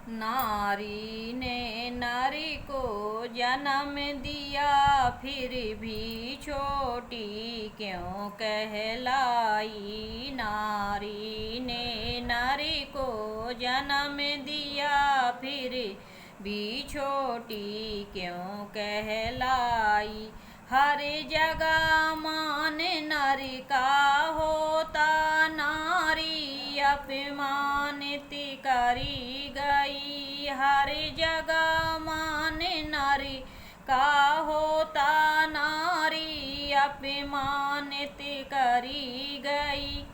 नारी ने नारी को जन्म दिया, फिर भी छोटी क्यों कहलाई। नारी ने नारी को जन्म दिया, फिर भी छोटी क्यों कहलाई। हर जगह मान नारी का होता, नारी अपमानित करी गई। हर जगह मान नारी का होता, नारी अपमानित करी गई।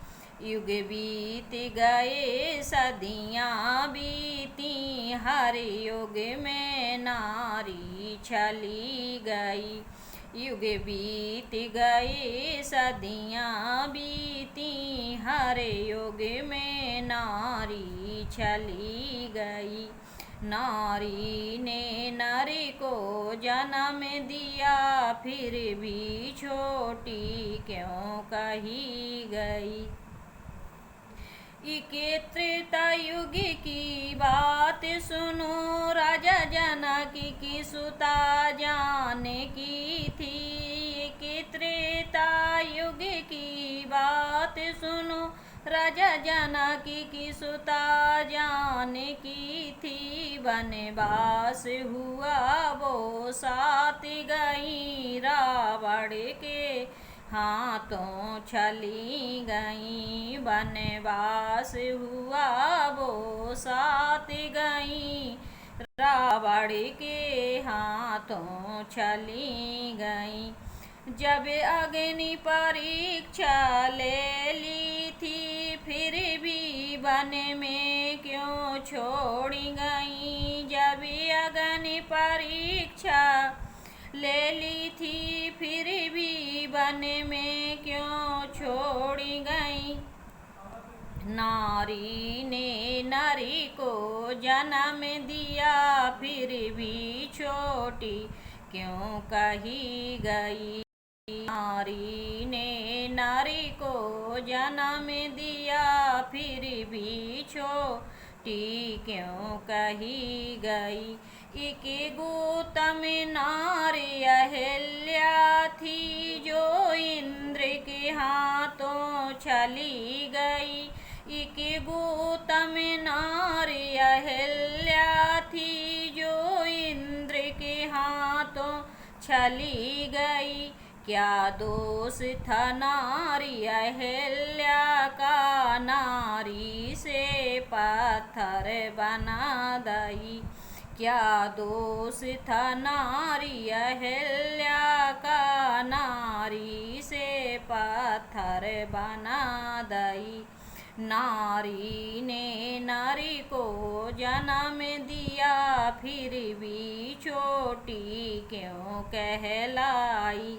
युग बीत गए सदियाँ बीती, हर युग में नारी छली गई। युग बीत गए सदियाँ बीती, हर युग में नारी छली गई। नारी ने नारी को जन्म दिया, फिर भी छोटी क्यों कही गई। त्रेता युग की बात सुनो, राजा जनकी की सुता जानकी थी। त्रेता युग की बात सुनो, राजा जनकी की सुता जानकी थी। वनवास हुआ वो साथ गई, रावण के हाथों छली गई। वनवास हुआ वो साथ गई, रावण के हाथों छली गई। जब अग्नि परीक्षा ले ली थी, फिर भी वन में क्यों छोड़ी गई। जब अग्नि परीक्षा ले ली थी, फिर भी वन में क्यों छोड़ी गई। नारी ने नारी को जन्म दिया, फिर भी छोटी क्यों कही गई। नारी ने नारी को जन्म दिया, फिर भी छोटी क्यों कही गई। एक गौतम नारी अहिल्या थी, जो इंद्र के हाथों छली गई। एक गौतम नारी अहिल्या थी, जो इंद्र के हाथों छली गई। क्या दोष था नारी अहिल्या का, नारी से पत्थर बना दई। क्या दोष था नारी अहिल्या का, नारी से पत्थर बना दई। नारी ने नारी को जन्म दिया, फिर भी छोटी क्यों कहलाई।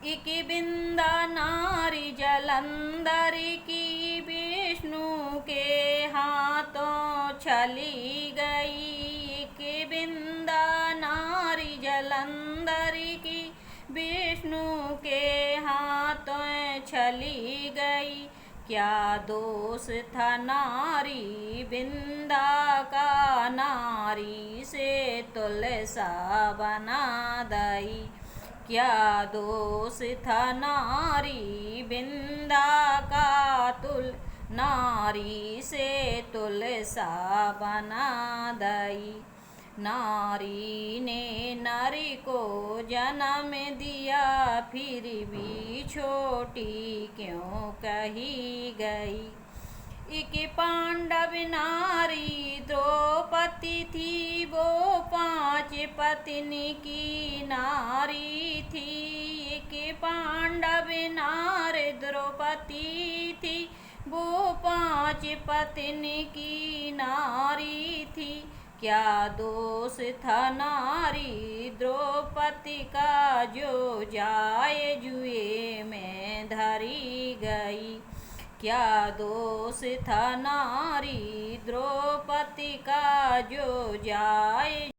इक बिंदा नारी जलंधर की, विष्णु के हाथों छली गई। इक बिंदा नारी जलंधर की, विष्णु के हाथों छली गई। क्या दोष था नारी बिंदा का, नारी से तुलसा बना दई। क्या दोष था नारी बिंदा का, नारी से तुलसा बना दई। नारी ने नारी को जन्म दिया, फिर भी छोटी क्यों कही गई। एक पांडव नारी द्रौपदी थी, वो 5 पत्नी की नारी थी। एक पांडव नारी द्रौपदी थी, वो 5 पत्नी की नारी थी। क्या दोष था नारी द्रौपदी का, जो जाए जुए में धरी गई। क्या दोष था नारी द्रौपदी का, जो जाए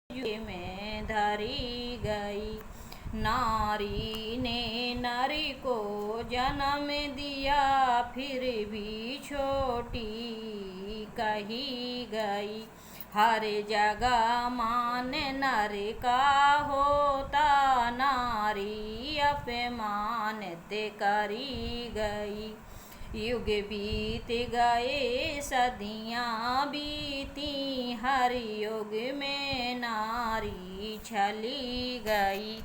जुए में धरी गई। नारी ने नारी को जन्म दिया, फिर भी छोटी कही गई। हर जगह मान नर का होता, नारी अपमानित करी गई। युग बीत गए सदियाँ बीती, हर युग में नारी छली गई।